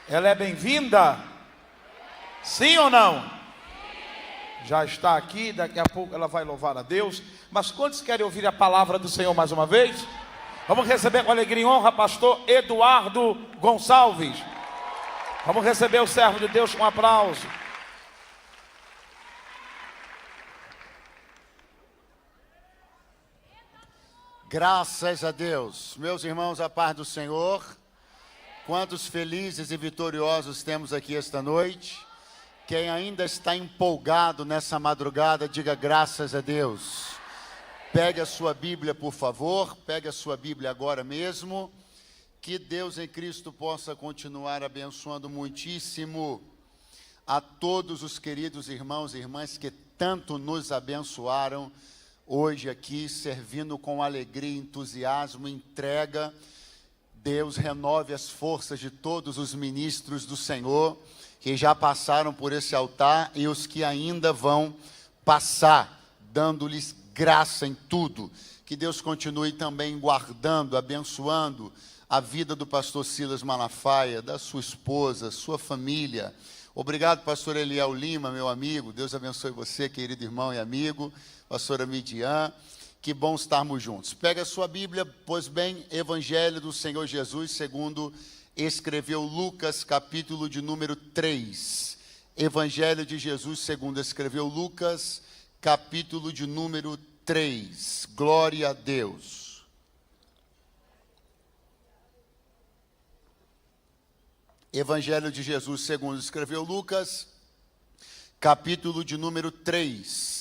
Ela é bem-vinda? Sim ou não? Já está aqui, daqui a pouco ela vai louvar a Deus. Mas quantos querem ouvir a palavra do Senhor mais uma vez? Vamos receber com alegria e honra pastor Eduardo Gonçalves. Vamos receber o servo de Deus com um aplauso. Graças a Deus. Meus irmãos, a paz do Senhor. Quantos felizes e vitoriosos temos aqui esta noite. Quem ainda está empolgado nessa madrugada, diga graças a Deus. Pegue a sua Bíblia, por favor. Pegue a sua Bíblia agora mesmo. Que Deus em Cristo possa continuar abençoando muitíssimo a todos os queridos irmãos e irmãs que tanto nos abençoaram hoje aqui, servindo com alegria, entusiasmo, entrega. Deus renove as forças de todos os ministros do Senhor que já passaram por esse altar e os que ainda vão passar, dando-lhes graça em tudo. Que Deus continue também guardando, abençoando a vida do pastor Silas Malafaia, da sua esposa, sua família. Obrigado, pastor Eliel Lima, meu amigo. Deus abençoe você, querido irmão e amigo. Pastora Midian, que bom estarmos juntos. Pega a sua Bíblia, pois bem, Evangelho do Senhor Jesus, segundo escreveu Lucas, capítulo de número 3. Evangelho de Jesus, segundo escreveu Lucas, capítulo de número 3. Glória a Deus. Evangelho de Jesus, segundo escreveu Lucas, capítulo de número 3.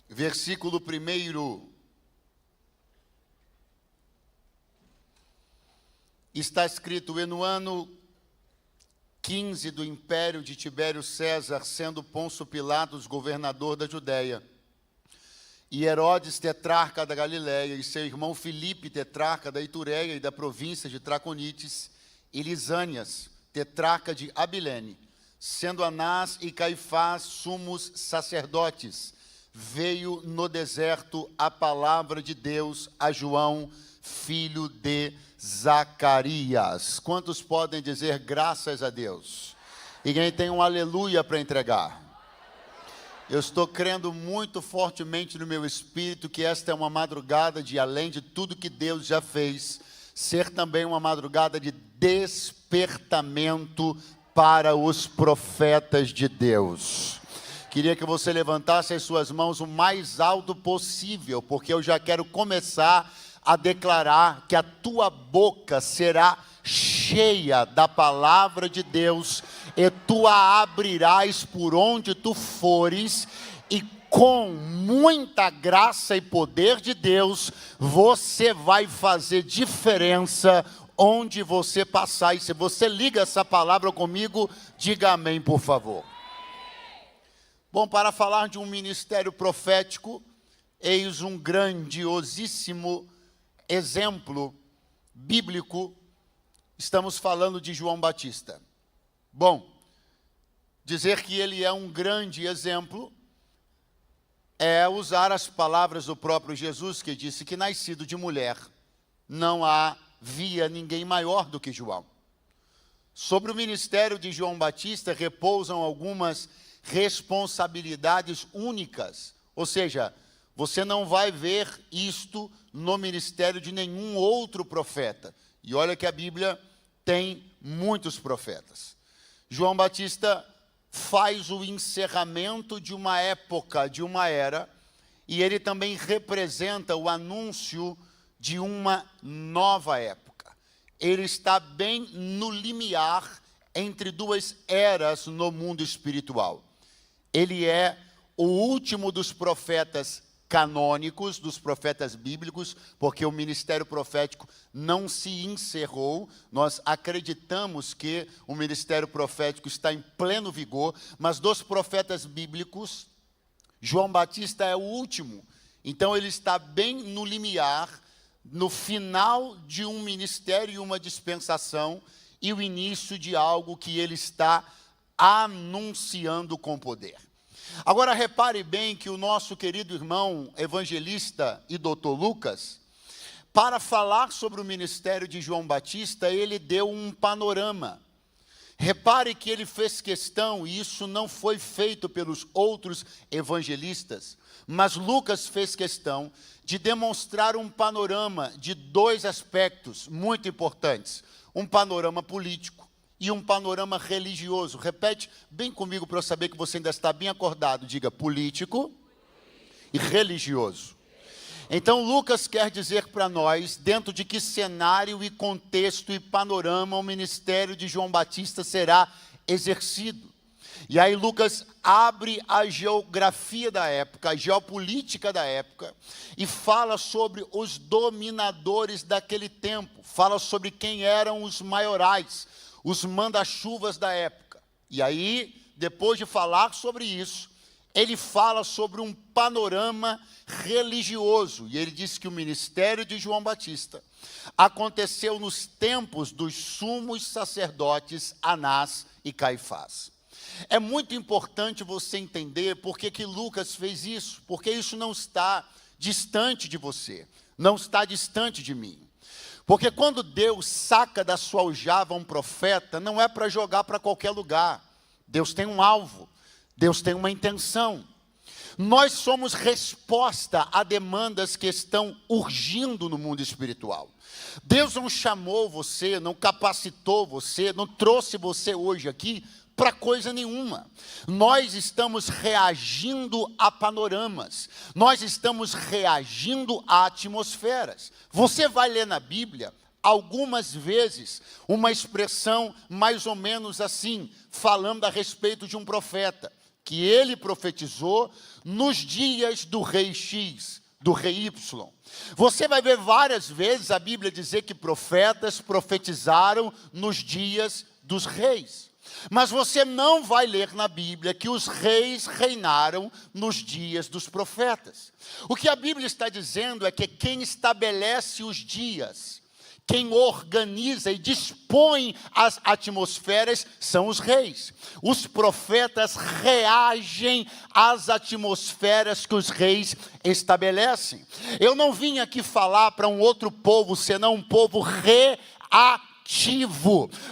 Versículo 1, está escrito: e no ano 15 do império de Tibério César, sendo Pôncio Pilatos governador da Judéia, e Herodes tetrarca da Galiléia, e seu irmão Filipe tetrarca da Itureia e da província de Traconites, e Lisânias tetrarca de Abilene, sendo Anás e Caifás sumos sacerdotes, veio no deserto a palavra de Deus a João, filho de Zacarias. Quantos podem dizer graças a Deus? E quem tem um aleluia para entregar? Eu estou crendo muito fortemente no meu espírito que esta é uma madrugada de, além de tudo que Deus já fez, ser também uma madrugada de despertamento para os profetas de Deus. Queria que você levantasse as suas mãos o mais alto possível, porque eu já quero começar a declarar que a tua boca será cheia da palavra de Deus, e tu a abrirás por onde tu fores, e com muita graça e poder de Deus, você vai fazer diferença onde você passar. E se você liga essa palavra comigo, diga amém, por favor. Bom, para falar de um ministério profético, eis um grandiosíssimo exemplo bíblico. Estamos falando de João Batista. Bom, dizer que ele é um grande exemplo é usar as palavras do próprio Jesus, que disse que nascido de mulher não havia ninguém maior do que João. Sobre o ministério de João Batista repousam algumas responsabilidades únicas, ou seja, você não vai ver isto no ministério de nenhum outro profeta. E olha que a Bíblia tem muitos profetas. João Batista faz o encerramento de uma época, de uma era, e ele também representa o anúncio de uma nova época. Ele está bem no limiar entre duas eras no mundo espiritual. Ele é o último dos profetas canônicos, dos profetas bíblicos, porque o ministério profético não se encerrou. Nós acreditamos que o ministério profético está em pleno vigor, mas dos profetas bíblicos, João Batista é o último. Então ele está bem no limiar, no final de um ministério e uma dispensação, e o início de algo que ele está anunciando com poder. Agora repare bem que o nosso querido irmão evangelista e doutor Lucas para falar sobre o ministério de João Batista, ele deu um panorama. Repare que ele fez questão, e isso não foi feito pelos outros evangelistas, mas Lucas fez questão de demonstrar um panorama de dois aspectos muito importantes. Um panorama político e um panorama religioso. Repete bem comigo para eu saber que você ainda está bem acordado. Diga político e religioso. Então, Lucas quer dizer para nós, dentro de que cenário e contexto e panorama o ministério de João Batista será exercido. E aí Lucas abre a geografia da época, a geopolítica da época, e fala sobre os dominadores daquele tempo, fala sobre quem eram os maiorais, os manda-chuvas da época. E aí, depois de falar sobre isso, ele fala sobre um panorama religioso, e ele diz que o ministério de João Batista aconteceu nos tempos dos sumos sacerdotes Anás e Caifás. É muito importante você entender por que Lucas fez isso, porque isso não está distante de você, não está distante de mim. Porque quando Deus saca da sua aljava um profeta, não é para jogar para qualquer lugar. Deus tem um alvo, Deus tem uma intenção. Nós somos resposta a demandas que estão urgindo no mundo espiritual. Deus não chamou você, não capacitou você, não trouxe você hoje aqui para coisa nenhuma. Nós estamos reagindo a panoramas, nós estamos reagindo a atmosferas. Você vai ler na Bíblia algumas vezes uma expressão mais ou menos assim, falando a respeito de um profeta, que ele profetizou nos dias do rei X, do rei Y. Você vai ver várias vezes a Bíblia dizer que profetas profetizaram nos dias dos reis. Mas você não vai ler na Bíblia que os reis reinaram nos dias dos profetas. O que a Bíblia está dizendo é que quem estabelece os dias, quem organiza e dispõe as atmosferas são os reis. Os profetas reagem às atmosferas que os reis estabelecem. Eu não vim aqui falar para um outro povo, senão um povo reativo.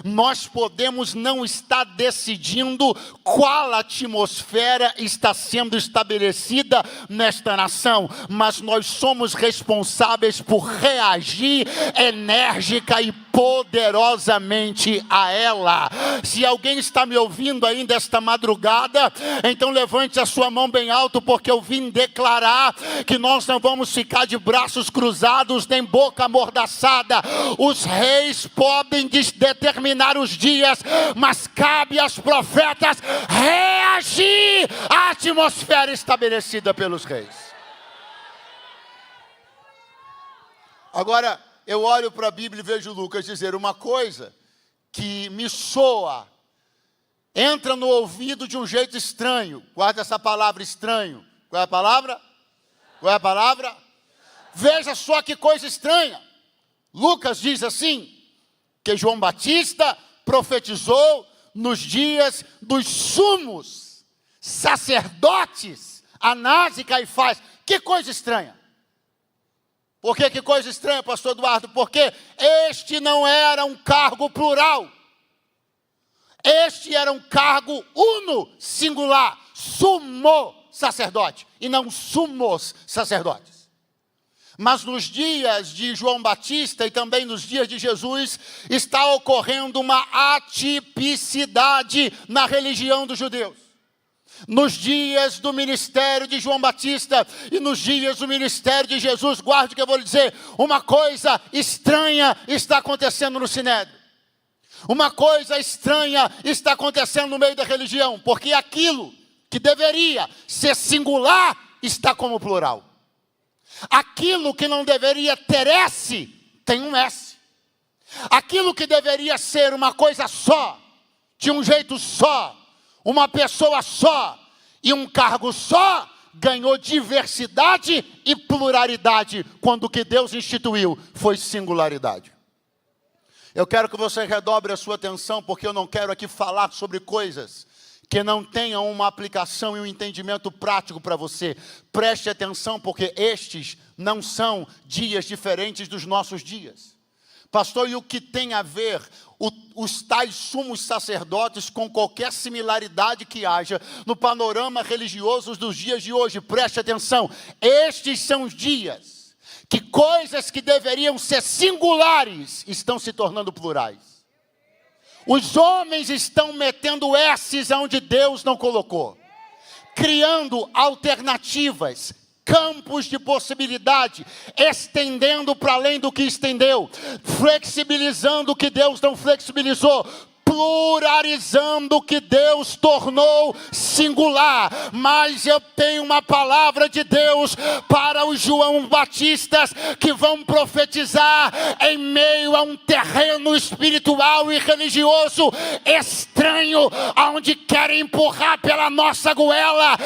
Nós podemos não estar decidindo qual atmosfera está sendo estabelecida nesta nação, mas nós somos responsáveis por reagir enérgica e poderosamente a ela. Se alguém está me ouvindo ainda esta madrugada, então levante a sua mão bem alto, porque eu vim declarar que nós não vamos ficar de braços cruzados nem boca amordaçada. Os reis podem determinar os dias, mas cabe aos profetas reagir à atmosfera estabelecida pelos reis. Agora, eu olho para a Bíblia e vejo Lucas dizer uma coisa que me soa, entra no ouvido de um jeito estranho. Guarda essa palavra estranho. Qual é a palavra? Qual é a palavra? Veja só que coisa estranha. Lucas diz assim, que João Batista profetizou nos dias dos sumos sacerdotes Anás e Caifás. Que coisa estranha. Por que coisa estranha, pastor Eduardo? Porque este não era um cargo plural. Este era um cargo uno, singular, sumo sacerdote, e não sumos sacerdotes. Mas nos dias de João Batista e também nos dias de Jesus, está ocorrendo uma atipicidade na religião dos judeus. Nos dias do ministério de João Batista e nos dias do ministério de Jesus, guarde o que eu vou lhe dizer, uma coisa estranha está acontecendo no Sinédrio. Uma coisa estranha está acontecendo no meio da religião, porque aquilo que deveria ser singular está como plural. Aquilo que não deveria ter S, tem um S. Aquilo que deveria ser uma coisa só, de um jeito só, uma pessoa só e um cargo só, ganhou diversidade e pluralidade, quando o que Deus instituiu foi singularidade. Eu quero que você redobre a sua atenção, porque eu não quero aqui falar sobre coisas que não tenham uma aplicação e um entendimento prático para você. Preste atenção, porque estes não são dias diferentes dos nossos dias. Pastor, e o que tem a ver os tais sumos sacerdotes com qualquer similaridade que haja no panorama religioso dos dias de hoje? Preste atenção, estes são os dias que coisas que deveriam ser singulares estão se tornando plurais. Os homens estão metendo S's onde Deus não colocou, criando alternativas, campos de possibilidade, estendendo para além do que estendeu, flexibilizando o que Deus não flexibilizou, pluralizando o que Deus tornou singular. Mas eu tenho uma palavra de Deus para os João Batistas que vão profetizar em meio a um terreno espiritual e religioso estranho, onde querem empurrar pela nossa goela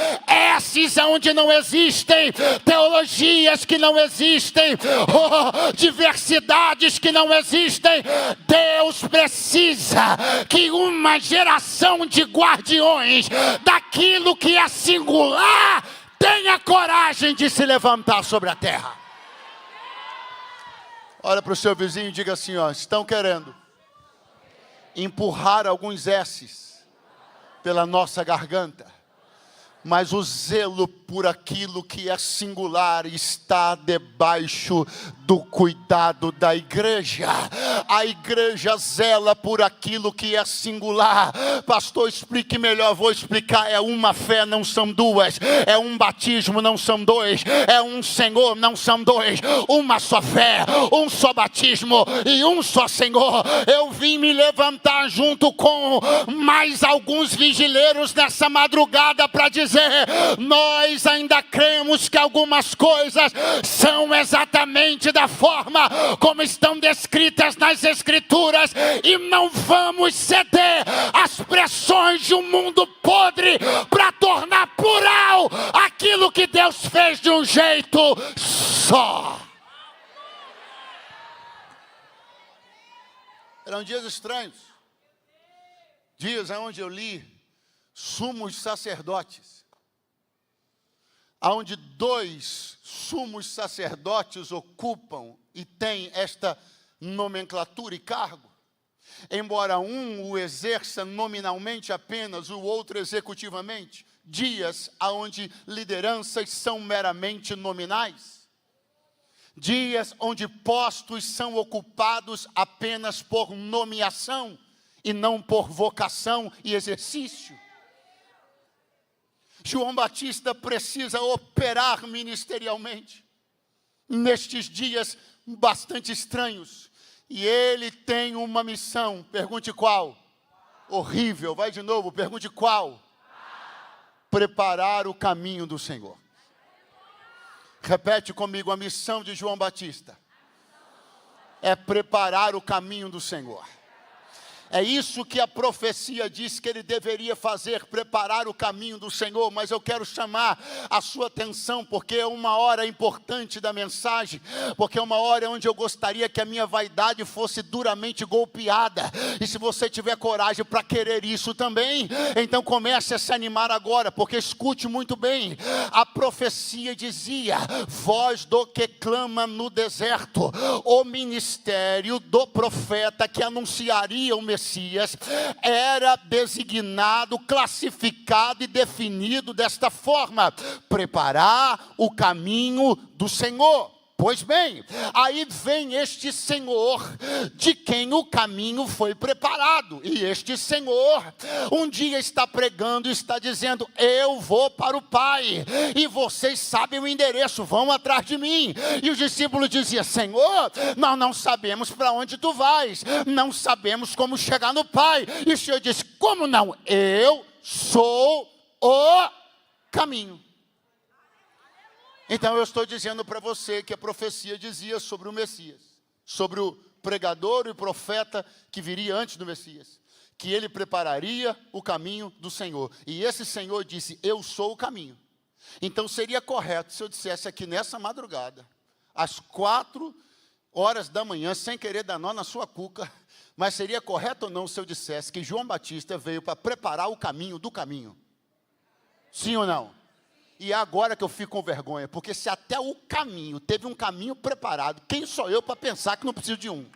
esses onde não existem, teologias que não existem, diversidades que não existem. Deus precisa que uma geração de guardiões daquilo que é singular tenha coragem de se levantar sobre a terra. Olha para o seu vizinho e diga assim, ó, estão querendo empurrar alguns S's pela nossa garganta, mas o zelo por aquilo que é singular está debaixo do cuidado da igreja. A igreja zela por aquilo que é singular. Pastor, explique melhor. Vou explicar. É uma fé, não são duas. É um batismo, não são dois. É um Senhor, não são dois. Uma só fé, um só batismo e um só Senhor. Eu vim me levantar junto com mais alguns vigileiros nessa madrugada para dizer: nós ainda cremos que algumas coisas são exatamente da forma como estão descritas nas Escrituras, e não vamos ceder às pressões de um mundo podre para tornar plural aquilo que Deus fez de um jeito só. Eram dias estranhos, dias onde eu li sumos sacerdotes, onde dois sumos sacerdotes ocupam e têm esta nomenclatura e cargo, embora um o exerça nominalmente apenas, o outro executivamente. Dias onde lideranças são meramente nominais, dias onde postos são ocupados apenas por nomeação e não por vocação e exercício. João Batista precisa operar ministerialmente nestes dias bastante estranhos, e ele tem uma missão. Pergunte qual? Horrível. Vai de novo, pergunte qual? Preparar o caminho do Senhor. Repete comigo: a missão de João Batista é preparar o caminho do Senhor. É isso que a profecia diz que ele deveria fazer, preparar o caminho do Senhor. Mas eu quero chamar a sua atenção, porque é uma hora importante da mensagem, porque é uma hora onde eu gostaria que a minha vaidade fosse duramente golpeada. E se você tiver coragem para querer isso também, então comece a se animar agora, porque escute muito bem. A profecia dizia: voz do que clama no deserto. O ministério do profeta que anunciaria o Messias era designado, classificado e definido desta forma: preparar o caminho do Senhor. Pois bem, aí vem este Senhor, de quem o caminho foi preparado. E este Senhor, um dia está pregando e está dizendo: eu vou para o Pai, e vocês sabem o endereço, vão atrás de mim. E os discípulos diziam: Senhor, nós não sabemos para onde tu vais, não sabemos como chegar no Pai. E o Senhor disse: como não? Eu sou o caminho. Então eu estou dizendo para você que a profecia dizia sobre o Messias, sobre o pregador e profeta que viria antes do Messias, que ele prepararia o caminho do Senhor. E esse Senhor disse: eu sou o caminho. Então seria correto se eu dissesse aqui nessa madrugada, às 4 horas da manhã, sem querer dar nó na sua cuca, mas seria correto ou não se eu dissesse que João Batista veio para preparar o caminho do caminho? Sim ou não? E é agora que eu fico com vergonha, porque se até o caminho, teve um caminho preparado, quem sou eu para pensar que não preciso de um?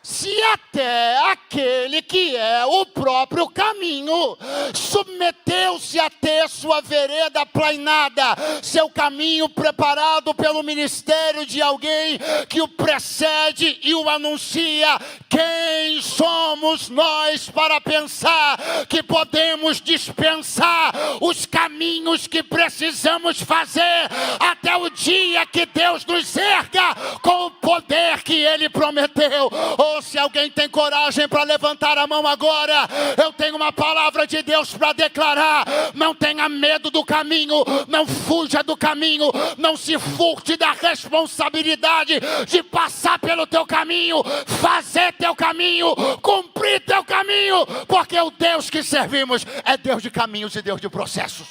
Se até aquele que é o próprio caminho submeteu-se a ter sua vereda plainada, seu caminho preparado pelo ministério de alguém que o precede e o anuncia, quem somos nós para pensar que podemos dispensar os caminhos que precisamos fazer até o dia que Deus nos erga com o poder que Ele prometeu? Ou se alguém tem coragem para levantar a mão agora, eu tenho uma palavra de Deus para declarar: não tenha medo do caminho, não fuja do caminho, não se furte da responsabilidade de passar pelo teu caminho, fazer teu caminho, cumprir teu caminho, porque o Deus que servimos é Deus de caminhos e Deus de processos.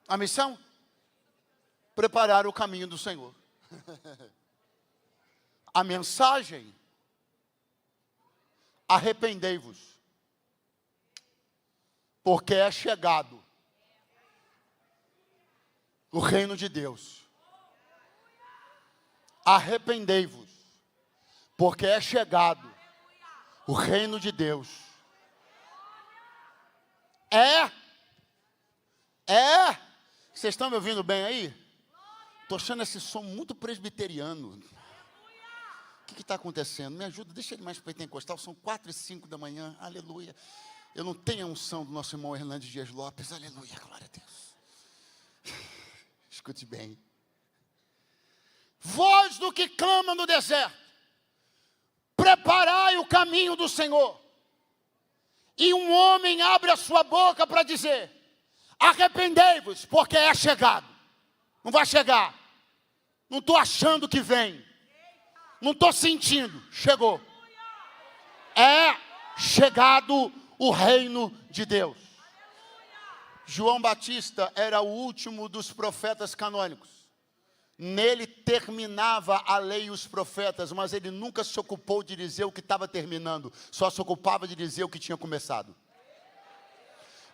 A missão? Preparar o caminho do Senhor. A mensagem: arrependei-vos, porque é chegado o reino de Deus. Arrependei-vos, porque é chegado o reino de Deus. Vocês estão me ouvindo bem aí? Estou achando esse som muito presbiteriano. O que está acontecendo? Me ajuda, deixa ele mais pentecostal. São 4:05 da manhã, aleluia. Eu não tenho a unção do nosso irmão Hernandes Dias Lopes, aleluia, glória a Deus. Escute bem. Voz do que clama no deserto, preparai o caminho do Senhor. E um homem abre a sua boca para dizer: arrependei-vos, porque é chegado. Não vai chegar. Não estou achando que vem. Não estou sentindo. Chegou. É chegado o reino de Deus. João Batista era o último dos profetas canônicos. Nele terminava a lei e os profetas, mas ele nunca se ocupou de dizer o que estava terminando. Só se ocupava de dizer o que tinha começado.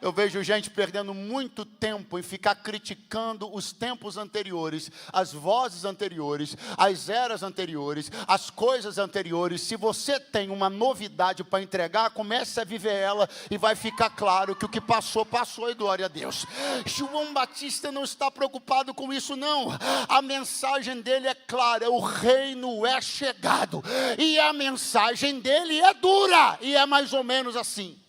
Eu vejo gente perdendo muito tempo em ficar criticando os tempos anteriores, as vozes anteriores, as eras anteriores, as coisas anteriores. Se você tem uma novidade para entregar, comece a viver ela e vai ficar claro que o que passou, passou, e glória a Deus. João Batista não está preocupado com isso, não. A mensagem dele é clara: o reino é chegado. E a mensagem dele é dura, e é mais ou menos assim: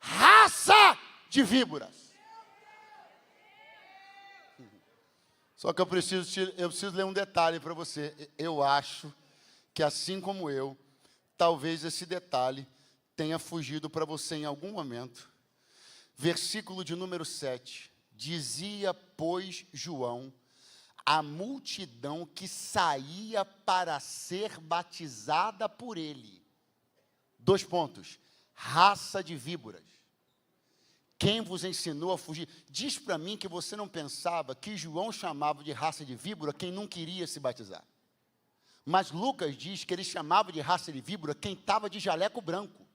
raça de víboras. Só que eu preciso ler um detalhe para você. Eu acho que, assim como eu, talvez esse detalhe tenha fugido para você em algum momento. Versículo de número 7. Dizia, pois, João, a multidão que saía para ser batizada por ele. 2 pontos. Raça de víboras. Quem vos ensinou a fugir? Diz para mim que você não pensava que João chamava de raça de víbora quem não queria se batizar. Mas Lucas diz que ele chamava de raça de víbora quem estava de jaleco branco.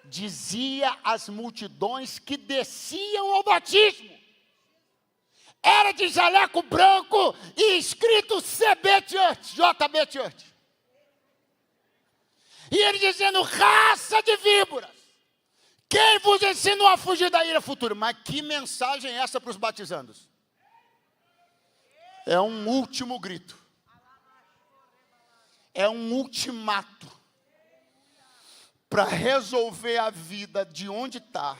Dizia às multidões que desciam ao batismo. Era de jaleco branco e escrito CB Church, JB Church. E ele dizendo, raça de víboras, quem vos ensinou a fugir da ira futura? Mas que mensagem é essa para os batizandos? É um último grito. É um ultimato para resolver a vida de onde está,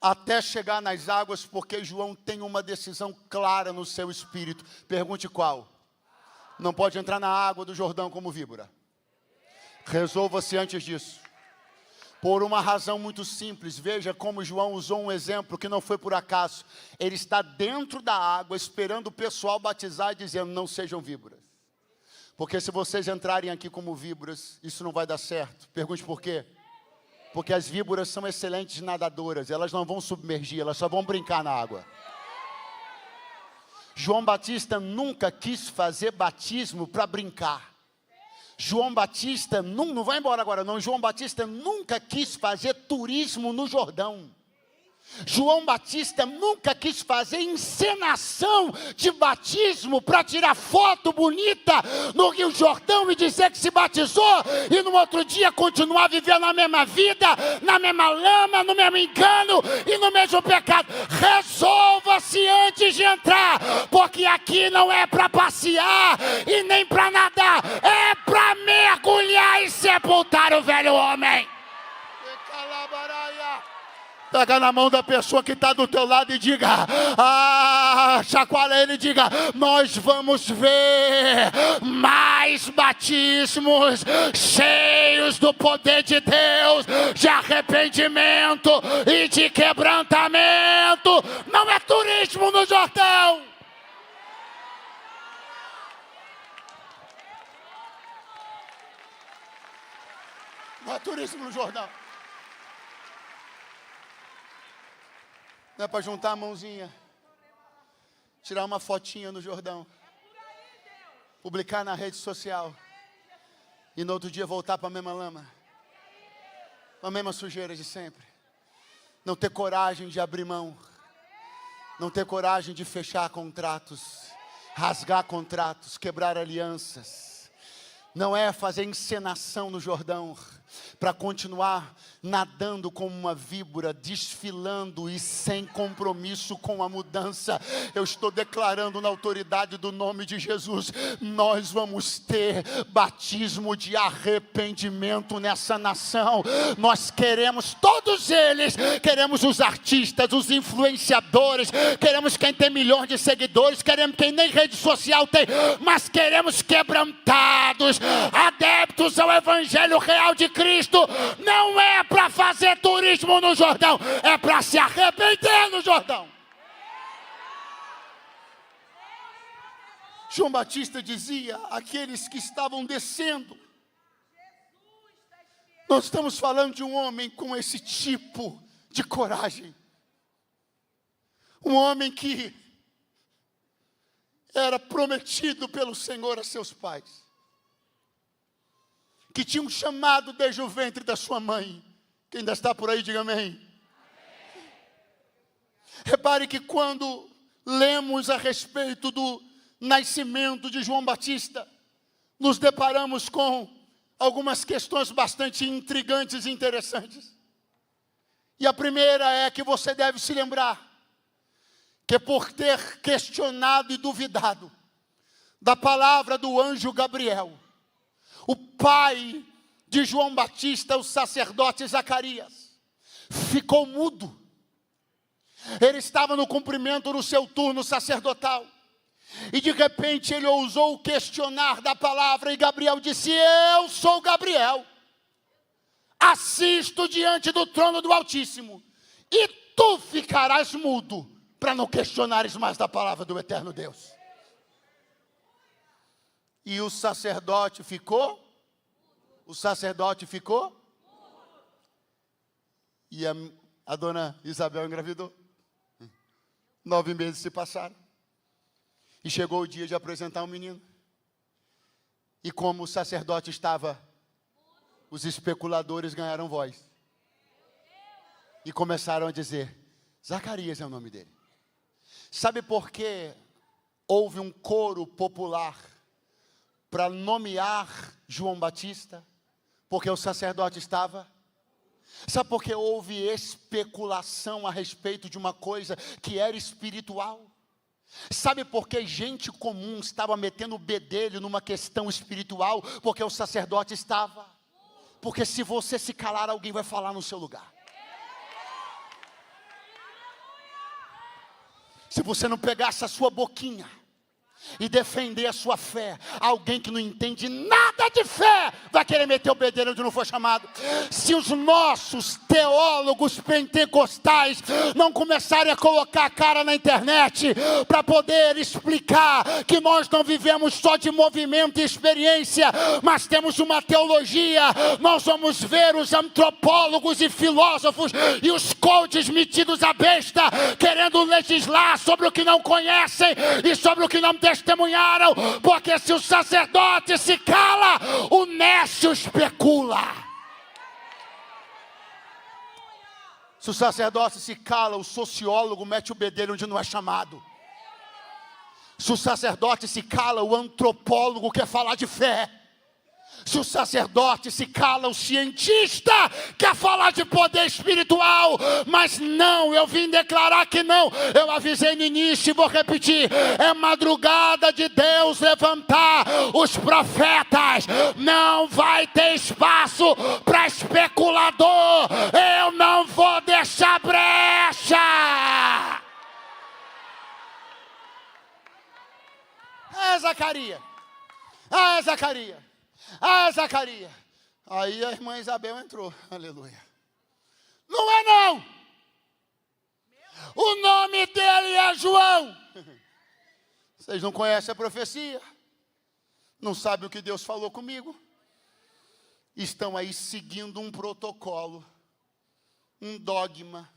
até chegar nas águas, porque João tem uma decisão clara no seu espírito. Pergunte qual? Não pode entrar na água do Jordão como víbora. Resolva-se antes disso. Por uma razão muito simples. Veja como João usou um exemplo que não foi por acaso. Ele está dentro da água, esperando o pessoal batizar e dizendo, não sejam víboras. Porque se vocês entrarem aqui como víboras, isso não vai dar certo. Pergunte por quê? Porque as víboras são excelentes nadadoras. Elas não vão submergir, elas só vão brincar na água. João Batista nunca quis fazer batismo para brincar. João Batista, não vai embora agora não, João Batista nunca quis fazer turismo no Jordão. João Batista nunca quis fazer encenação de batismo para tirar foto bonita no Rio Jordão e dizer que se batizou e no outro dia continuar vivendo a mesma vida, na mesma lama, no mesmo engano e no mesmo pecado. Resolva-se antes de entrar, porque aqui não é para passear e nem para nadar, é para mergulhar e sepultar o velho homem. Pega na mão da pessoa que está do teu lado e diga, chacoalha ele e diga, nós vamos ver mais batismos cheios do poder de Deus, de arrependimento e de quebrantamento. Não é turismo no Jordão. Não é turismo no Jordão. Não é para juntar a mãozinha, tirar uma fotinha no Jordão, publicar na rede social e no outro dia voltar para a mesma lama, a mesma sujeira de sempre. Não ter coragem de abrir mão, não ter coragem de fechar contratos, rasgar contratos, quebrar alianças. Não é fazer encenação no Jordão para continuar nadando como uma víbora, desfilando e sem compromisso com a mudança. Eu estou declarando na autoridade do nome de Jesus, nós vamos ter batismo de arrependimento nessa nação. Nós queremos, todos eles, queremos os artistas, os influenciadores, queremos quem tem milhões de seguidores, queremos quem nem rede social tem, mas queremos quebrantados, adeptos ao evangelho real de Cristo. Não é para fazer turismo no Jordão, é para se arrepender no Jordão. João Batista dizia, aqueles que estavam descendo. Nós estamos falando de um homem com esse tipo de coragem. Um homem que era prometido pelo Senhor a seus pais, que tinha um chamado desde o ventre da sua mãe. Quem ainda está por aí, diga amém. Amém. Repare que quando lemos a respeito do nascimento de João Batista, nos deparamos com algumas questões bastante intrigantes e interessantes. E a primeira é que você deve se lembrar que por ter questionado e duvidado da palavra do anjo Gabriel, o pai de João Batista, o sacerdote Zacarias, ficou mudo. Ele estava no cumprimento do seu turno sacerdotal. E de repente ele ousou questionar da palavra e Gabriel disse, eu sou Gabriel. Assisto diante do trono do Altíssimo. E tu ficarás mudo para não questionares mais da palavra do eterno Deus. E o sacerdote ficou? O sacerdote ficou? E a dona Isabel engravidou. 9 meses se passaram. E chegou o dia de apresentar um menino. E como o sacerdote estava, os especuladores ganharam voz. E começaram a dizer, Zacarias é o nome dele. Sabe por que houve um coro popular para nomear João Batista? Porque o sacerdote estava. Sabe por que houve especulação a respeito de uma coisa que era espiritual? Sabe por que gente comum estava metendo o bedelho numa questão espiritual? Porque o sacerdote estava. Porque se você se calar, alguém vai falar no seu lugar. Se você não pegasse a sua boquinha e defender a sua fé, alguém que não entende nada de fé vai querer meter o bedelho onde não foi chamado. Se os nossos teólogos pentecostais não começarem a colocar a cara na internet para poder explicar que nós não vivemos só de movimento e experiência, mas temos uma teologia, nós vamos ver os antropólogos e filósofos e os coaches metidos à besta querendo legislar sobre o que não conhecem e sobre o que não têm testemunharam, porque se o sacerdote se cala, o nécio especula. Se o sacerdote se cala, o sociólogo mete o bedelho onde não é chamado. Se o sacerdote se cala, o antropólogo quer falar de fé. Se o sacerdote se cala, o cientista quer falar de poder espiritual. Mas não, eu vim declarar que não. Eu avisei no início e vou repetir. É madrugada de Deus levantar os profetas. Não vai ter espaço para especulador. Eu não vou deixar brecha. Zacarias. Zacarias. Zacarias. Aí a irmã Isabel entrou. Aleluia. Não é não. O nome dele é João. Vocês não conhecem a profecia? Não sabem o que Deus falou comigo? Estão aí seguindo um protocolo, um dogma.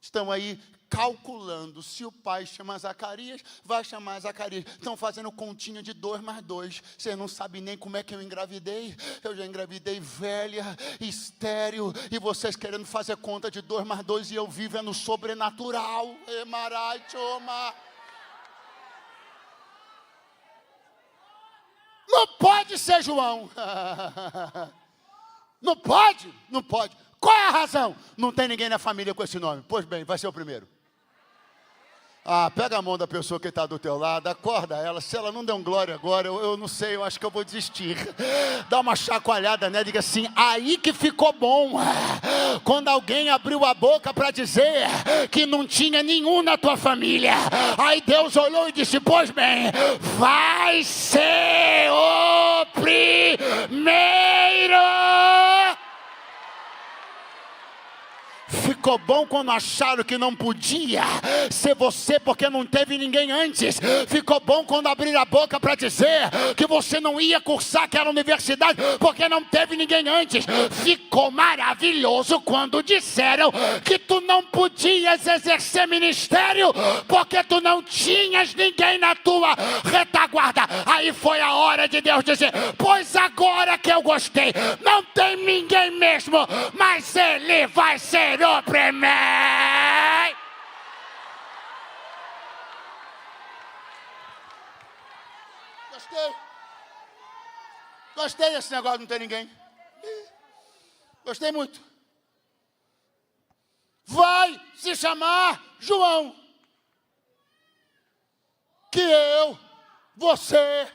Estão aí calculando, se o pai chama Zacarias, vai chamar Zacarias. Estão fazendo continha de 2 mais 2. Você não sabe nem como é que eu engravidei. Eu já engravidei velha, estéril, e vocês querendo fazer conta de 2 mais 2, e eu vivo no sobrenatural. Não pode ser João. Não pode, não pode. Qual é a razão? Não tem ninguém na família com esse nome. Pois bem, vai ser o primeiro. Pega a mão da pessoa que está do teu lado, acorda ela. Se ela não der um glória agora, eu não sei, eu acho que eu vou desistir. Dá uma chacoalhada nela e diga assim: aí que ficou bom. Quando alguém abriu a boca para dizer que não tinha nenhum na tua família, aí Deus olhou e disse: pois bem, vai ser o primeiro. Ficou bom quando acharam que não podia ser você porque não teve ninguém antes. Ficou bom quando abriram a boca para dizer que você não ia cursar aquela universidade porque não teve ninguém antes. Ficou maravilhoso quando disseram que tu não podias exercer ministério porque tu não tinhas ninguém na tua retaguarda. Aí foi a hora de Deus dizer: pois agora que eu gostei, não tem ninguém mesmo, mas ele vai ser o primeiro. Gostei desse negócio de não ter ninguém. Gostei muito. Vai se chamar João. Que eu, você,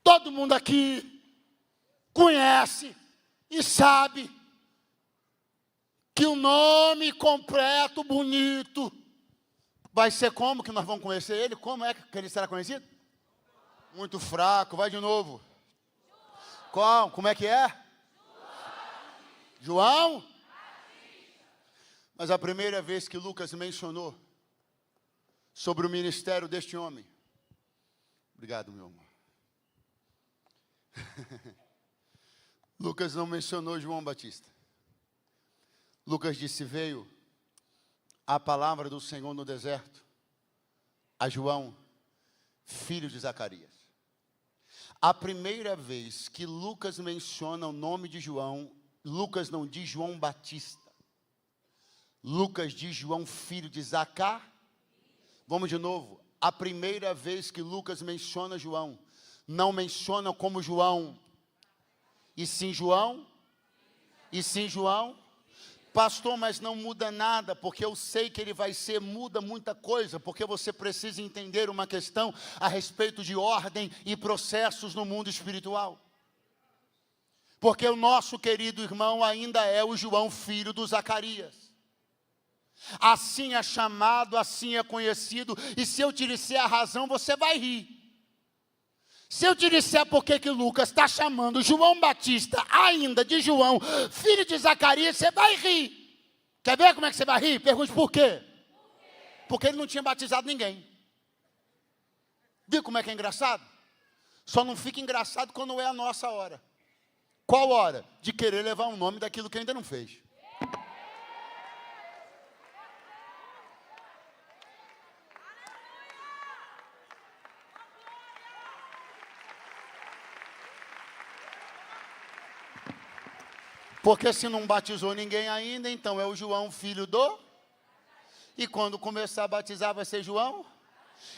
todo mundo aqui conhece e sabe que o nome completo, bonito, vai ser como que nós vamos conhecer ele? Como é que ele será conhecido? Muito fraco, vai de novo. Como é que é? João? Mas a primeira vez que Lucas mencionou sobre o ministério deste homem. Obrigado, meu amor. Lucas não mencionou João Batista. Lucas disse: veio a palavra do Senhor no deserto a João, filho de Zacarias. A primeira vez que Lucas menciona o nome de João, Lucas não diz João Batista. Lucas diz João, filho de Zacá. Vamos de novo. A primeira vez que Lucas menciona João, não menciona como João, e sim João, Pastor, mas não muda nada, porque eu sei que ele vai ser, muda muita coisa, porque você precisa entender uma questão a respeito de ordem e processos no mundo espiritual. Porque o nosso querido irmão ainda é o João, filho do Zacarias. Assim é chamado, assim é conhecido, e se eu te disser a razão, você vai rir. Se eu te disser por que Lucas está chamando João Batista ainda de João, filho de Zacarias, você vai rir. Quer ver como é que você vai rir? Pergunte por quê? Porque ele não tinha batizado ninguém. Viu como é que é engraçado? Só não fica engraçado quando é a nossa hora. Qual hora? De querer levar o nome daquilo que ainda não fez. Porque se não batizou ninguém ainda, então é o João, filho do... E quando começar a batizar vai ser João?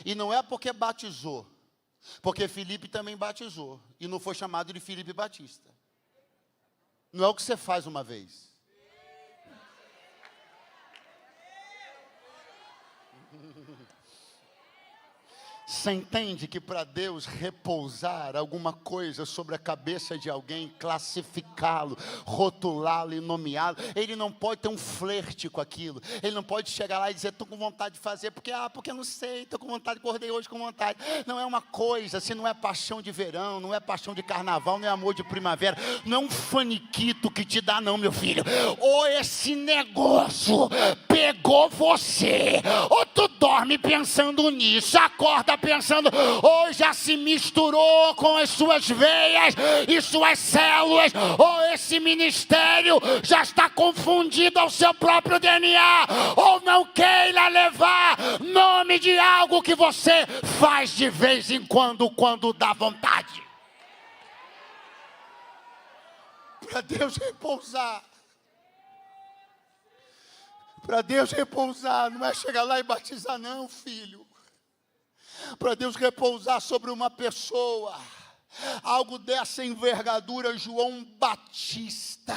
E não é porque batizou, porque Filipe também batizou. E não foi chamado de Filipe Batista. Não é o que você faz uma vez. Você entende que para Deus repousar alguma coisa sobre a cabeça de alguém, classificá-lo, rotulá-lo e nomeá-lo, Ele não pode ter um flerte com aquilo. Ele não pode chegar lá e dizer, estou com vontade de fazer, porque eu não sei, estou com vontade, acordei hoje com vontade. Não é uma coisa, se não é paixão de verão, não é paixão de carnaval, não é amor de primavera, não é um faniquito que te dá não, meu filho. Ou esse negócio pegou você, ou tu dorme pensando nisso, acorda pensando, ou já se misturou com as suas veias e suas células, ou esse ministério já está confundido ao seu próprio DNA, ou não queira levar nome de algo que você faz de vez em quando dá vontade. Para Deus repousar. Para Deus repousar, não é chegar lá e batizar não, filho. Para Deus repousar sobre uma pessoa, algo dessa envergadura, João Batista,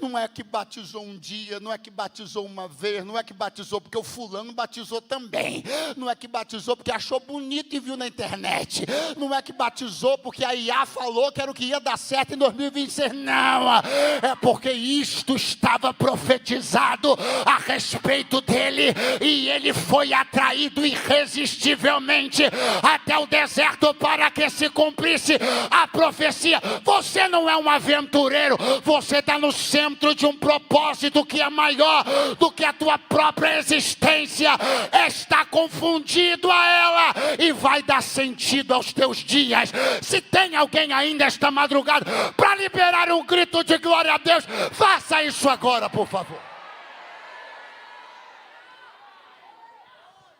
não é que batizou um dia, não é que batizou uma vez, não é que batizou porque o fulano batizou também, não é que batizou porque achou bonito e viu na internet, não é que batizou porque a IA falou que era o que ia dar certo em 2026, não, é porque isto estava profetizado a respeito dele, e ele foi atraído irresistivelmente até o deserto para que se cumprisse a profecia. Você não é um aventureiro, você está no centro de um propósito que é maior do que a tua própria existência. Está confundido a ela e vai dar sentido aos teus dias. Se tem alguém ainda esta madrugada para liberar um grito de glória a Deus, faça isso agora, por favor.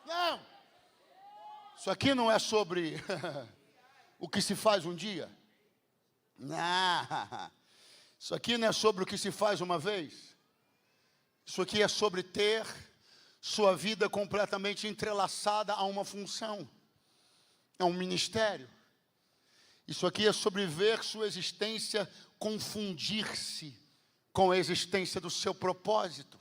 Não, isso aqui não é sobre o que se faz um dia. Não. Isso aqui não é sobre o que se faz uma vez. Isso aqui é sobre ter sua vida completamente entrelaçada a uma função, a um ministério. Isso aqui é sobre ver sua existência confundir-se com a existência do seu propósito,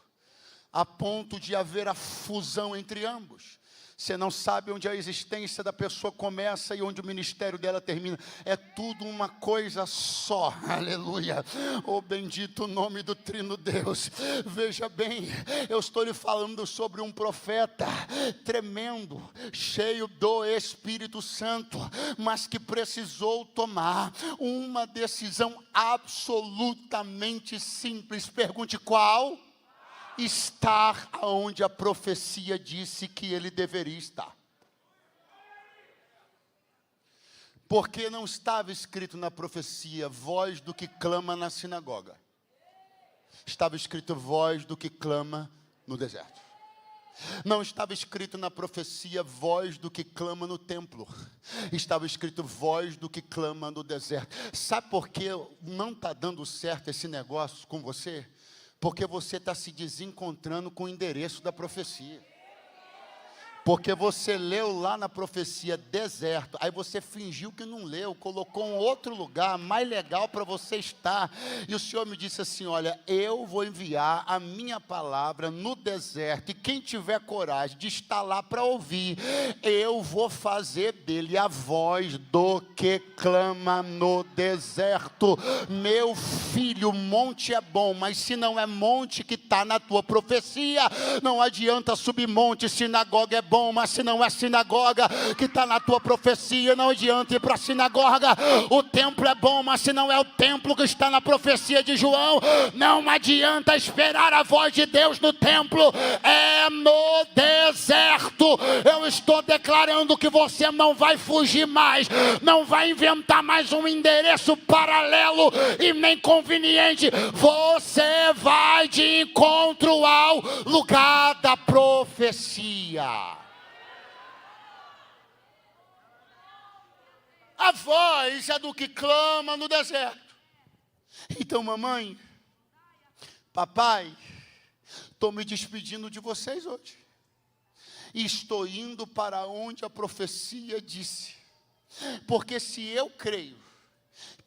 a ponto de haver a fusão entre ambos. Você não sabe onde a existência da pessoa começa e onde o ministério dela termina. É tudo uma coisa só. Aleluia. Oh, bendito o nome do Trino Deus. Veja bem, eu estou lhe falando sobre um profeta tremendo, cheio do Espírito Santo, mas que precisou tomar uma decisão absolutamente simples. Pergunte qual? Estar onde a profecia disse que ele deveria estar. Porque não estava escrito na profecia, voz do que clama na sinagoga. Estava escrito voz do que clama no deserto. Não estava escrito na profecia voz do que clama no templo. Estava escrito voz do que clama no deserto. Sabe por que não está dando certo esse negócio com você? Porque você está se desencontrando com o endereço da profecia. Porque você leu lá na profecia deserto, aí você fingiu que não leu, colocou um outro lugar mais legal para você estar. E o Senhor me disse assim, olha, eu vou enviar a minha palavra no deserto, e quem tiver coragem de estar lá para ouvir, eu vou fazer dele a voz do que clama no deserto. Meu filho, monte é bom, mas se não é monte que está na tua profecia, não adianta subir monte. Sinagoga é bom, mas se não é sinagoga que está na tua profecia, não adianta ir para a sinagoga. O templo é bom, mas se não é o templo que está na profecia de João, não adianta esperar a voz de Deus no templo, é no deserto. Eu estou declarando que você não vai fugir mais, não vai inventar mais um endereço paralelo e nem conveniente. Você vai de encontro ao lugar da profecia. A voz é do que clama no deserto. Então, mamãe, Papai, estou me despedindo de vocês hoje. E estou indo para onde a profecia disse. Porque se eu creio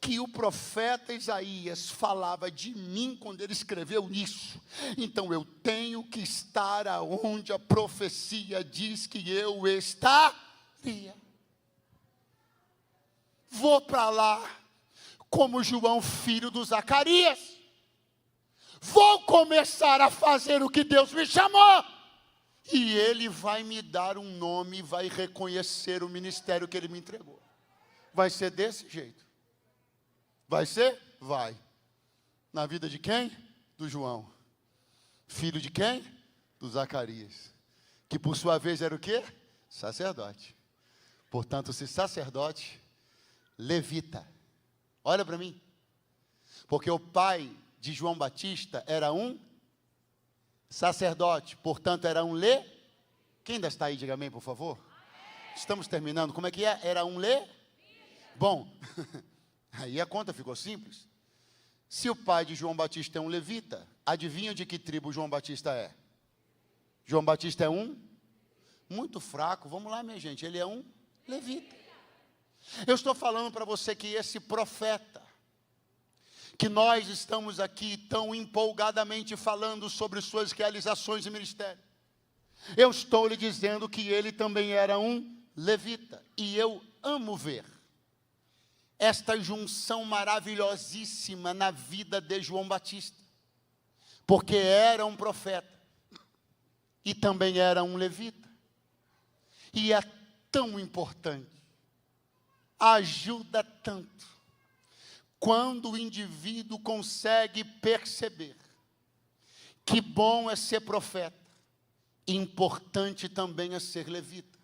que o profeta Isaías falava de mim quando ele escreveu isso, então eu tenho que estar aonde a profecia diz que eu estaria. Vou para lá como João, filho do Zacarias. Vou começar a fazer o que Deus me chamou. E Ele vai me dar um nome e vai reconhecer o ministério que Ele me entregou. Vai ser desse jeito. Vai ser? Vai. Na vida de quem? Do João. Filho de quem? Do Zacarias. Que por sua vez era o quê? Sacerdote. Portanto, se sacerdote, levita. Olha para mim. Porque o pai de João Batista era um sacerdote. Portanto, era um Quem ainda está aí, diga amém, por favor. Estamos terminando. Como é que é? Era um Bom, aí a conta ficou simples. Se o pai de João Batista é um levita, adivinha de que tribo João Batista é? João Batista é um muito fraco. Vamos lá, minha gente, ele é um levita. Eu estou falando para você que esse profeta, que nós estamos aqui tão empolgadamente falando sobre suas realizações de ministério, eu estou lhe dizendo que ele também era um levita. E eu amo ver esta junção maravilhosíssima na vida de João Batista, porque era um profeta e também era um levita. E é tão importante, ajuda tanto, quando o indivíduo consegue perceber que bom é ser profeta, importante também é ser levita.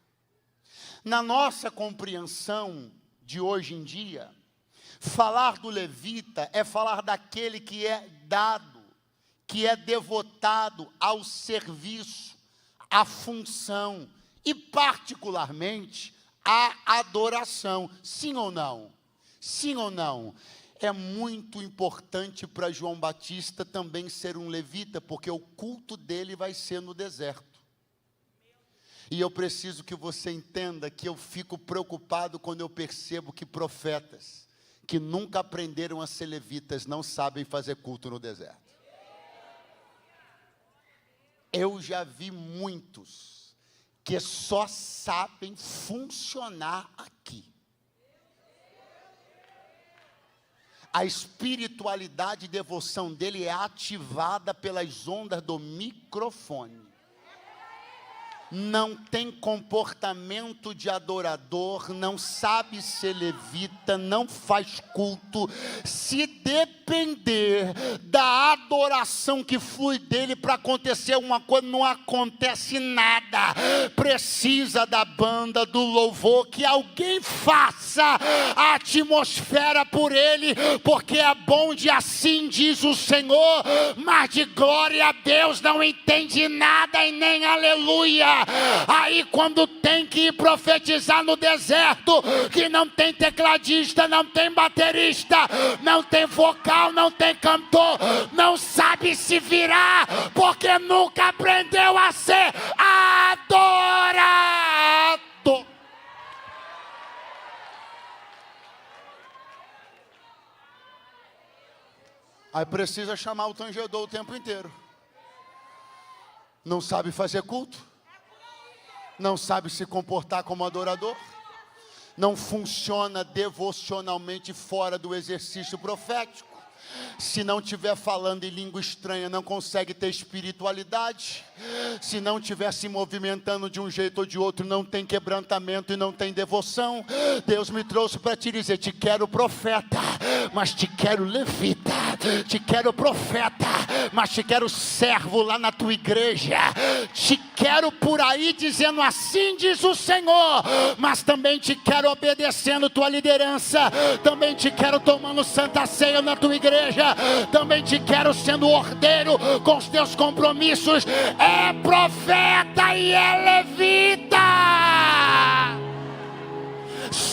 Na nossa compreensão de hoje em dia, falar do levita é falar daquele que é dado, que é devotado ao serviço, à função e particularmente à adoração. Sim ou não? Sim ou não? É muito importante para João Batista também ser um levita, porque o culto dele vai ser no deserto. E eu preciso que você entenda que eu fico preocupado quando eu percebo que profetas que nunca aprenderam a ser levitas não sabem fazer culto no deserto. Eu já vi muitos que só sabem funcionar aqui. A espiritualidade e devoção dele é ativada pelas ondas do microfone. Não tem comportamento de adorador, não sabe ser levita, não faz culto. Se depender da adoração que flui dele para acontecer uma coisa, não acontece nada. Precisa da banda, do louvor, que alguém faça a atmosfera por ele, porque é bom de assim diz o Senhor, mas de glória a Deus não entende nada e nem aleluia. Aí quando tem que ir profetizar no deserto, que não tem tecladista, não tem baterista, não tem vocal, não tem cantor, não sabe se virar, porque nunca aprendeu a ser adorador. Aí precisa chamar o tangedor o tempo inteiro. Não sabe fazer culto, não sabe se comportar como adorador, não funciona devocionalmente fora do exercício profético. Se não estiver falando em língua estranha, não consegue ter espiritualidade. Se não estiver se movimentando de um jeito ou de outro, não tem quebrantamento e não tem devoção. Deus me trouxe para te dizer: te quero profeta, mas te quero levita. Te quero profeta, mas te quero servo lá na tua igreja. Te quero por aí dizendo assim diz o Senhor, mas também te quero obedecendo tua liderança. Também te quero tomando santa ceia na tua igreja. Também te quero sendo ordeiro com os teus compromissos. É profeta e é levita.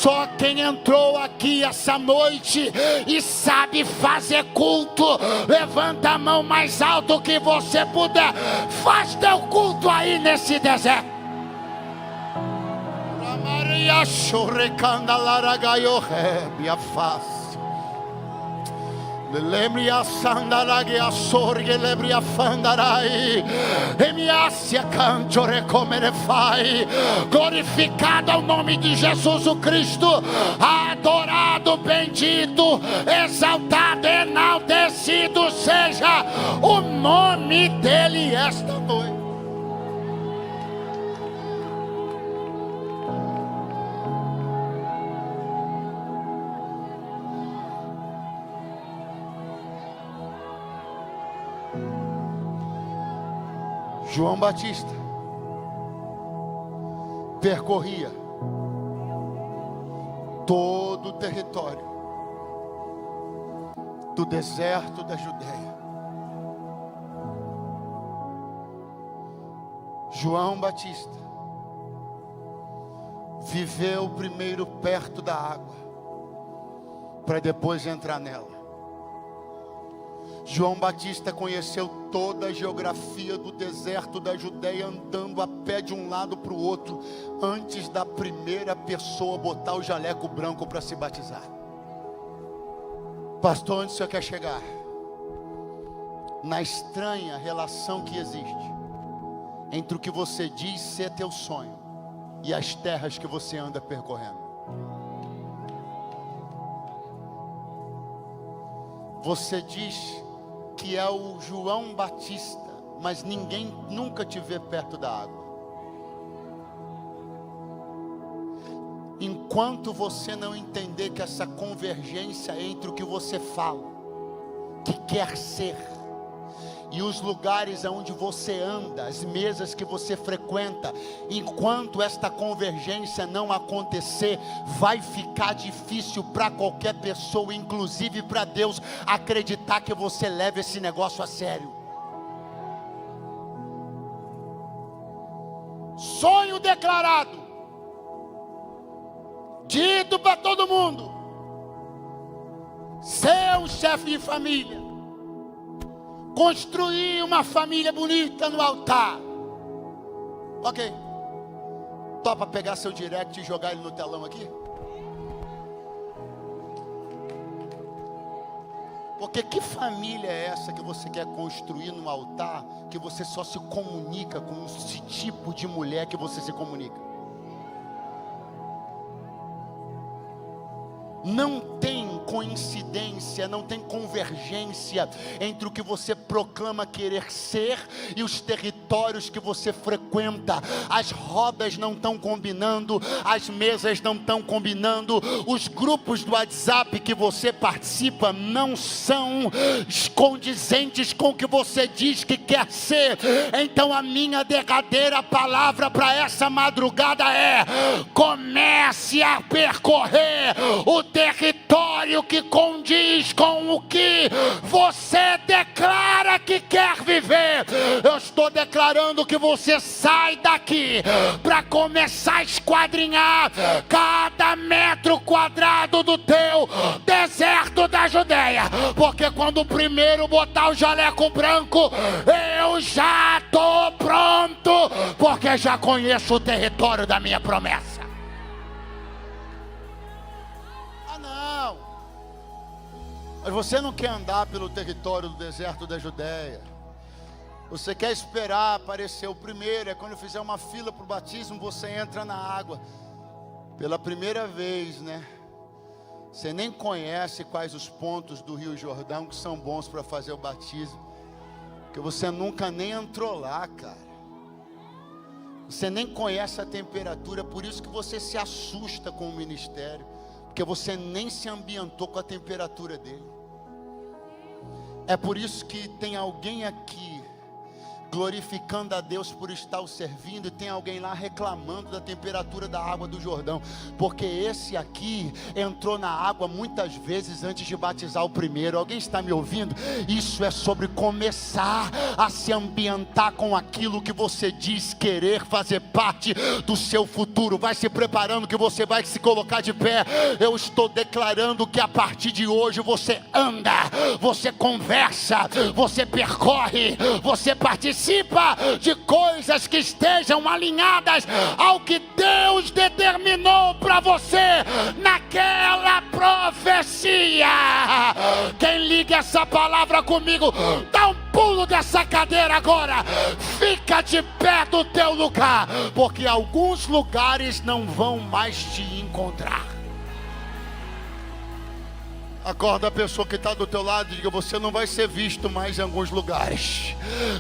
Só quem entrou aqui essa noite e sabe fazer culto, levanta a mão mais alto que você puder. Faz teu culto aí nesse deserto. Maria chorecanda laragaio minha face. Lembria sandalagia sorge lebria fandarai. E mi assia canto recomere fai. Glorificado ao nome de Jesus o Cristo, adorado, bendito, exaltado, enaltecido seja o nome dele esta noite. João Batista percorria todo o território do deserto da Judeia. João Batista viveu primeiro perto da água, para depois entrar nela. João Batista conheceu toda a geografia do deserto da Judeia, andando a pé de um lado para o outro, antes da primeira pessoa botar o jaleco branco para se batizar. Pastor, onde o senhor quer chegar? Na estranha relação que existe entre o que você diz ser teu sonho e as terras que você anda percorrendo. Você diz que é o João Batista, mas ninguém nunca te vê perto da água. Enquanto você não entender que essa convergência entre o que você fala, que quer ser, e os lugares aonde você anda, as mesas que você frequenta, enquanto esta convergência não acontecer, vai ficar difícil para qualquer pessoa, inclusive para Deus, acreditar que você leva esse negócio a sério. Sonho declarado, dito para todo mundo: ser um chefe de família, construir uma família bonita no altar. Ok. Topa pegar seu direct e jogar ele no telão aqui? Porque que família é essa que você quer construir no altar, que você só se comunica com esse tipo de mulher que você se comunica? Não tem coincidência, não tem convergência entre o que você proclama querer ser e os territórios que você frequenta. As rodas não estão combinando, as mesas não estão combinando, os grupos do WhatsApp que você participa não são condizentes com o que você diz que quer ser. Então a minha derradeira palavra para essa madrugada é: comece a percorrer o território que condiz com o que você declara que quer viver. Eu estou declarando que você sai daqui para começar a esquadrinhar cada metro quadrado do teu deserto da Judeia, porque quando o primeiro botar o jaleco branco, eu já estou pronto, porque já conheço o território da minha promessa. Mas você não quer andar pelo território do deserto da Judeia. Você quer esperar aparecer o primeiro. É quando eu fizer uma fila para o batismo, você entra na água pela primeira vez, né? Você nem conhece quais os pontos do Rio Jordão que são bons para fazer o batismo, porque você nunca nem entrou lá, cara. Você nem conhece a temperatura, por isso que você se assusta com o ministério, porque você nem se ambientou com a temperatura dele. É por isso que tem alguém aqui glorificando a Deus por estar o servindo, e tem alguém lá reclamando da temperatura da água do Jordão, porque esse aqui entrou na água muitas vezes antes de batizar o primeiro. Alguém está me ouvindo? Isso é sobre começar a se ambientar com aquilo que você diz querer fazer parte do seu futuro. Vai se preparando que você vai se colocar de pé. Eu estou declarando que a partir de hoje você anda, você conversa, você percorre, você participa de coisas que estejam alinhadas ao que Deus determinou para você naquela profecia. Quem liga essa palavra comigo, dá um pulo dessa cadeira agora, fica de pé do teu lugar, porque alguns lugares não vão mais te encontrar. Acorda a pessoa que está do teu lado e diga: você não vai ser visto mais em alguns lugares.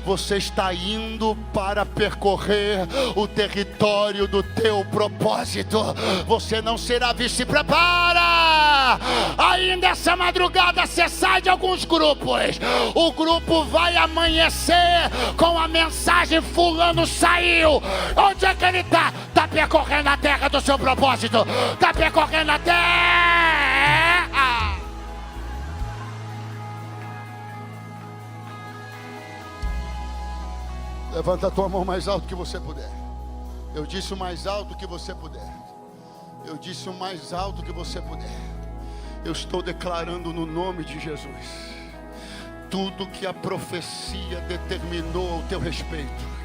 Você está indo para percorrer o território do teu propósito. Você não será visto. Se prepara! Ainda essa madrugada você sai de alguns grupos. O grupo vai amanhecer com a mensagem: fulano saiu. Onde é que ele está? Está percorrendo a terra do seu propósito. Está percorrendo a terra. Levanta a tua mão mais alto que você puder. Eu disse o mais alto que você puder. Eu disse o mais alto que você puder. Eu estou declarando no nome de Jesus: tudo que a profecia determinou ao teu respeito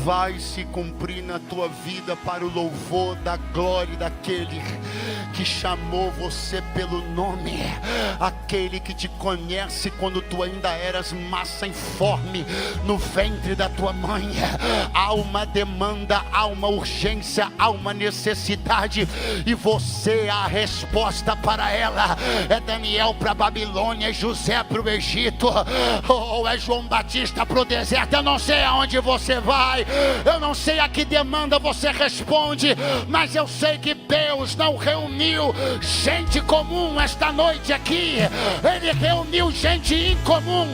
vai se cumprir na tua vida para o louvor da glória daquele que chamou você pelo nome, aquele que te conhece quando tu ainda eras massa informe no ventre da tua mãe. Há uma demanda, há uma urgência, há uma necessidade, e você é a resposta para ela. É Daniel para a Babilônia, é José para o Egito, ou é João Batista para o deserto. Eu não sei aonde você vai, eu não sei a que demanda você responde, mas eu sei que Deus não reuniu gente comum esta noite aqui. Ele reuniu gente incomum,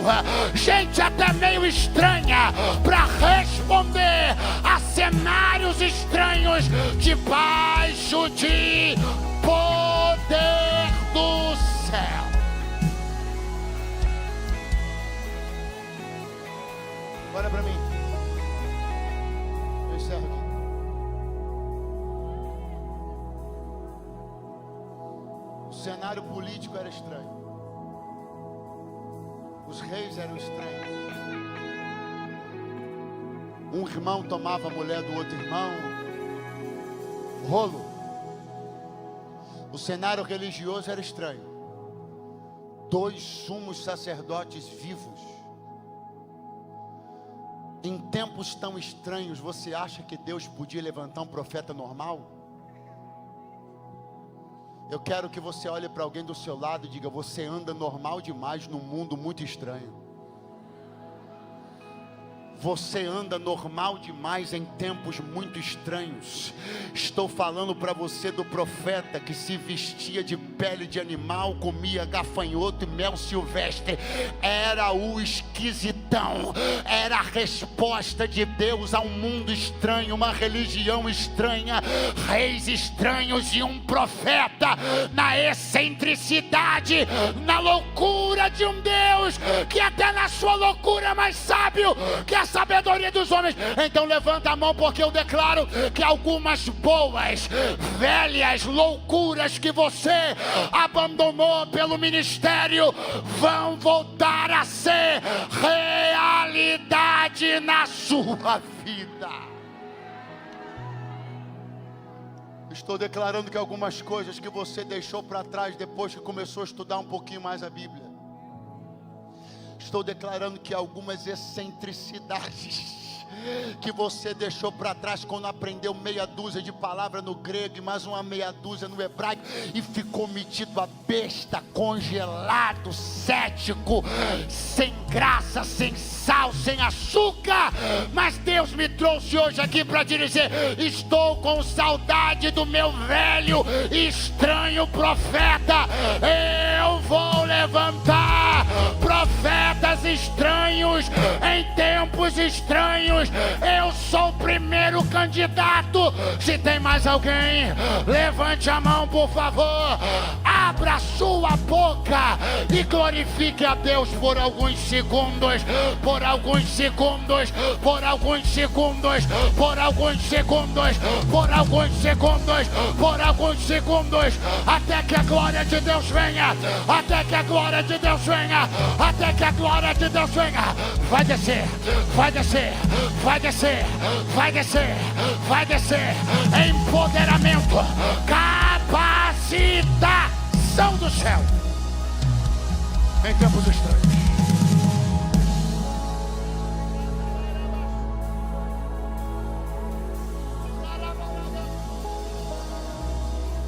gente até meio estranha, para responder a cenários estranhos debaixo de poder do céu. Olha para mim. Eu encerro aqui. O cenário político era estranho. Os reis eram estranhos. Um irmão tomava a mulher do outro irmão. Rolo. O cenário religioso era estranho. 2 sumos sacerdotes vivos. Em tempos tão estranhos, você acha que Deus podia levantar um profeta normal? Eu quero que você olhe para alguém do seu lado e diga: você anda normal demais num mundo muito estranho. Você anda normal demais em tempos muito estranhos. Estou falando para você do profeta que se vestia de pele de animal, comia gafanhoto e mel silvestre. Era o esquisitão. Era a resposta de Deus a um mundo estranho, uma religião estranha, reis estranhos e um profeta na excentricidade, na loucura de um Deus que até na sua loucura é mais sábio que a sabedoria dos homens. Então levanta a mão, porque eu declaro que algumas boas, velhas loucuras que você abandonou pelo ministério vão voltar a ser realidade na sua vida. Estou declarando que algumas coisas que você deixou para trás depois que começou a estudar um pouquinho mais a Bíblia, estou declarando que algumas excentricidades que você deixou para trás quando aprendeu meia dúzia de palavras no grego e mais uma meia dúzia no hebraico e ficou metido a besta, congelado, cético, sem graça, sem sal, sem açúcar. Mas Deus me trouxe hoje aqui para te dizer: estou com saudade do meu velho e estranho profeta. Eu vou levantar profeta dias estranhos, em tempos estranhos. Eu sou o primeiro candidato. Se tem mais alguém, levante a mão, por favor. Abra sua boca e glorifique a Deus por alguns segundos, por alguns segundos, por alguns segundos, por alguns segundos, por alguns segundos, por alguns segundos, até que a glória de Deus venha, até que a glória de Deus venha, até que a glória de Deus venha. Vai descer, vai descer, vai descer, vai descer, vai descer. Empoderamento, capacitação do céu em tempos estranhos.